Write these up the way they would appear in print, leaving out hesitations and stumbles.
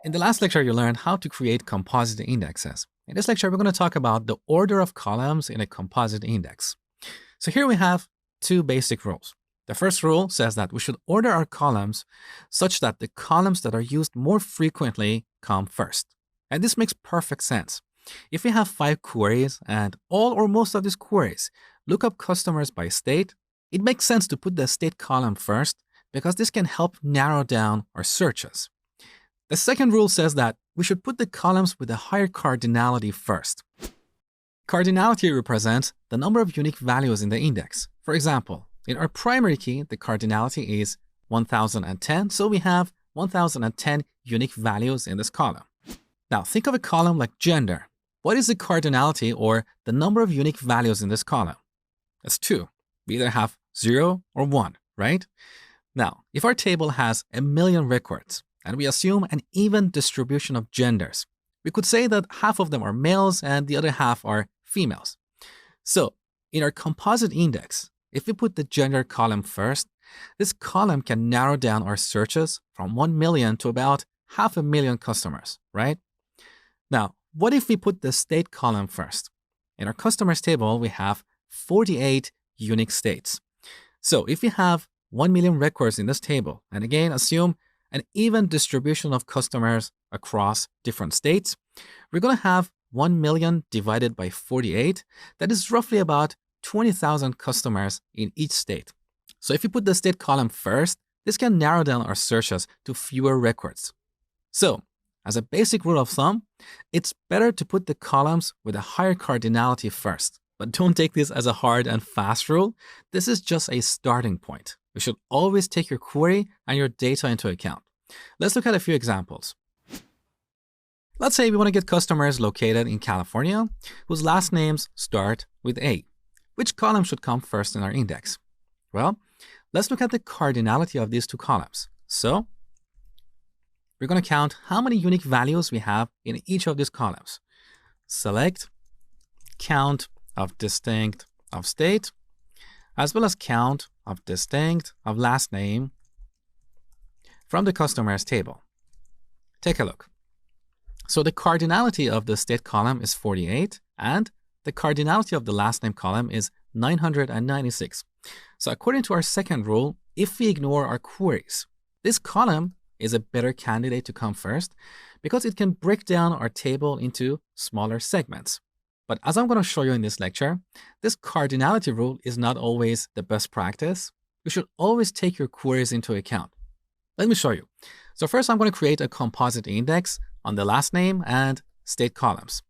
In the last lecture, you learned how to create composite indexes. In this lecture, we're going to talk about the order of columns in a composite index. So here we have two basic rules. The first rule says that we should order our columns such that the columns that are used more frequently come first. And this makes perfect sense. If we have 5 queries and all or most of these queries look up customers by state, it makes sense to put the state column first because this can help narrow down our searches. The second rule says that we should put the columns with a higher cardinality first. Cardinality represents the number of unique values in the index. For example, in our primary key, the cardinality is 1010, so we have 1010 unique values in this column. Now, think of a column like gender. What is the cardinality or the number of unique values in this column? It's 2. We either have 0 or 1, right? Now, if our table has 1,000,000 records, and we assume an even distribution of genders, we could say that half of them are males and the other half are females. So, in our composite index, if we put the gender column first, this column can narrow down our searches from 1,000,000 to about 500,000 customers, right? Now, what if we put the state column first? In our customers table, we have 48 unique states. So if we have 1,000,000 records in this table, and again, assume an even distribution of customers across different states, we're going to have 1,000,000 divided by 48. That is roughly about 20,000 customers in each state. So if you put the state column first, this can narrow down our searches to fewer records. So, as a basic rule of thumb, it's better to put the columns with a higher cardinality first. But don't take this as a hard and fast rule. This is just a starting point. You should always take your query and your data into account. Let's look at a few examples. Let's say we want to get customers located in California whose last names start with A. Which column should come first in our index? Well, let's look at the cardinality of these two columns. So, we're going to count how many unique values we have in each of these columns. Select count of distinct of state, as well as count of distinct of last name from the customers table. Take a look. So the cardinality of the state column is 48, and the cardinality of the last name column is 996. So according to our second rule, if we ignore our queries, this column is a better candidate to come first because it can break down our table into smaller segments. But as I'm going to show you in this lecture, this cardinality rule is not always the best practice. You should always take your queries into account. Let me show you. So first, I'm going to create a composite index on the last name and state columns.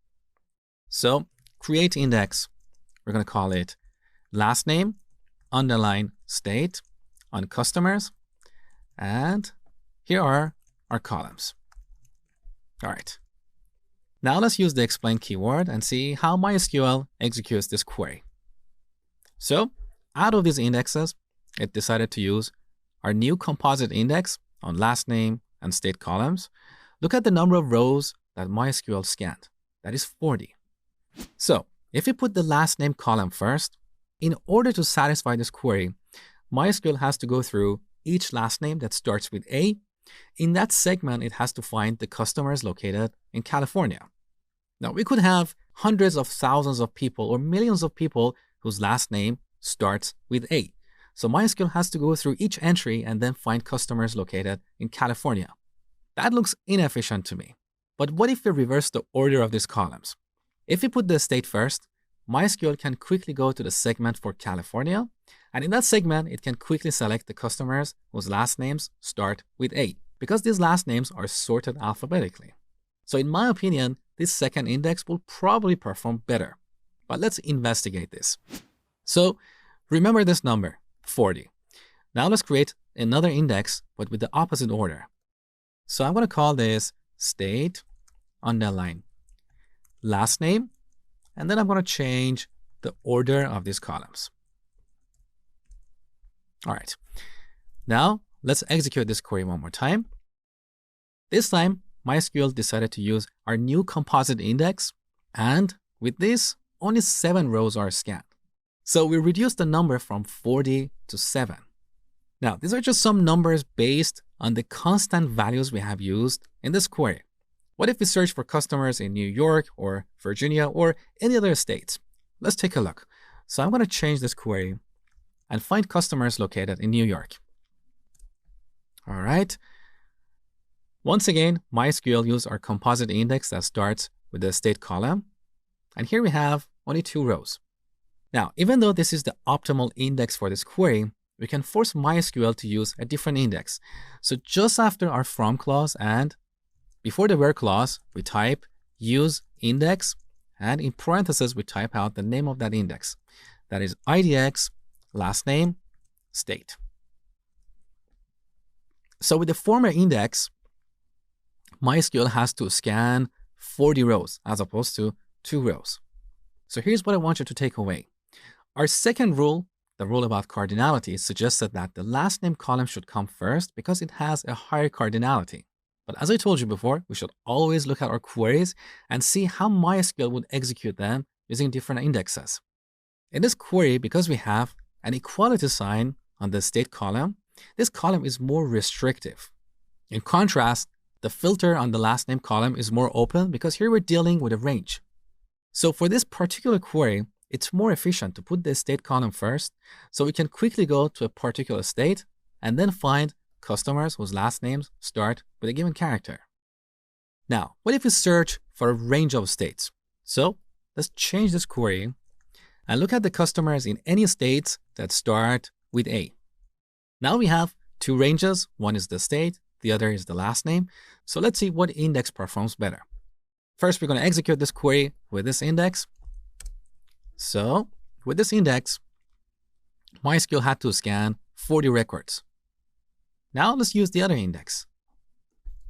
So create index, we're going to call it last name, underline state on customers, and here are our columns. All right. Now let's use the explain keyword and see how MySQL executes this query. So out of these indexes, it decided to use our new composite index on last name and state columns. Look at the number of rows that MySQL scanned. That is 40. So if we put the last name column first, in order to satisfy this query, MySQL has to go through each last name that starts with A. In that segment, it has to find the customers located in California. Now, we could have hundreds of thousands of people or millions of people whose last name starts with A. So MySQL has to go through each entry and then find customers located in California. That looks inefficient to me. But what if we reverse the order of these columns? If we put the state first, MySQL can quickly go to the segment for California, and in that segment, it can quickly select the customers whose last names start with A, because these last names are sorted alphabetically. So in my opinion, this second index will probably perform better. But let's investigate this. So remember this number, 40. Now let's create another index, but with the opposite order. So I'm going to call this state underline last name, and then I'm going to change the order of these columns. All right. Now let's execute this query one more time. This time, MySQL decided to use our new composite index, and with this, only 7 rows are scanned. So we reduced the number from 40 to 7. Now, these are just some numbers based on the constant values we have used in this query. What if we search for customers in New York or Virginia or any other states? Let's take a look. So I'm going to change this query and find customers located in New York. All right. Once again, MySQL uses our composite index that starts with the state column. And here we have only 2 rows. Now, even though this is the optimal index for this query, we can force MySQL to use a different index. So just after our from clause and before the where clause, we type use index, and in parentheses, we type out the name of that index. That is IDX, last name, state. So with the former index, MySQL has to scan 40 rows as opposed to 2 rows. So here's what I want you to take away. Our second rule, the rule about cardinality, suggested that the last name column should come first because it has a higher cardinality. But as I told you before, we should always look at our queries and see how MySQL would execute them using different indexes. In this query, because we have an equality sign on the state column, this column is more restrictive. In contrast, the filter on the last name column is more open because here we're dealing with a range. So for this particular query, it's more efficient to put the state column first so we can quickly go to a particular state and then find customers whose last names start with a given character. Now, what if we search for a range of states? So let's change this query and look at the customers in any states that start with A. Now we have 2 ranges. One is the state, the other is the last name. So let's see what index performs better. First, we're going to execute this query with this index. So with this index, MySQL had to scan 40 records. Now let's use the other index,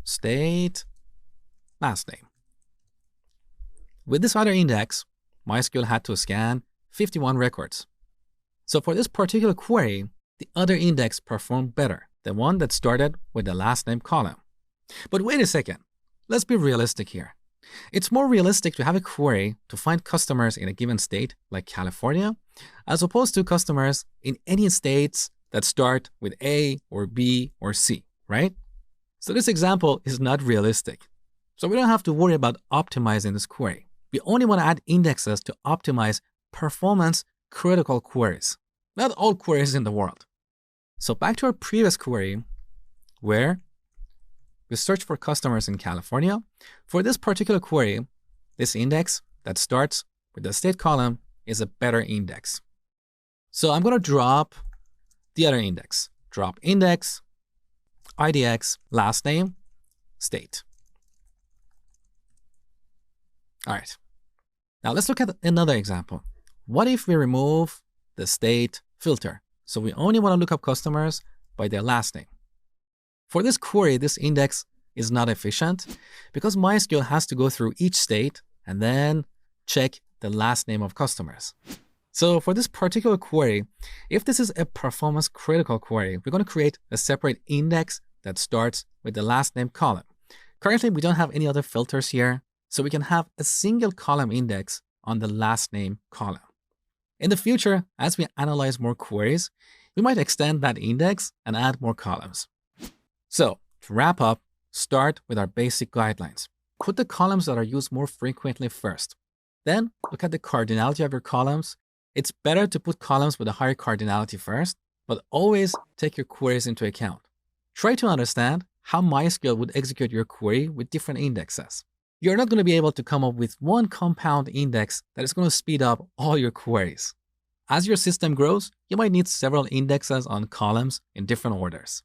state, last name. With this other index, MySQL had to scan 51 records. So for this particular query, the other index performed better, the one that started with the last name column. But wait a second, let's be realistic here. It's more realistic to have a query to find customers in a given state, like California, as opposed to customers in any states that start with A or B or C, right? So this example is not realistic. So we don't have to worry about optimizing this query. We only want to add indexes to optimize performance-critical queries, not all queries in the world. So back to our previous query, where we search for customers in California. For this particular query, this index that starts with the state column is a better index. So I'm going to drop the other index. Drop index, IDX, last name, state. All right. Now let's look at another example. What if we remove the state filter? So we only want to look up customers by their last name. For this query, this index is not efficient because MySQL has to go through each state and then check the last name of customers. So for this particular query, if this is a performance critical query, we're going to create a separate index that starts with the last name column. Currently, we don't have any other filters here, so we can have a single column index on the last name column. In the future, as we analyze more queries, we might extend that index and add more columns. So to wrap up, start with our basic guidelines. Put the columns that are used more frequently first. Then look at the cardinality of your columns. It's better to put columns with a higher cardinality first, but always take your queries into account. Try to understand how MySQL would execute your query with different indexes. You're not going to be able to come up with one compound index that is going to speed up all your queries. As your system grows, you might need several indexes on columns in different orders.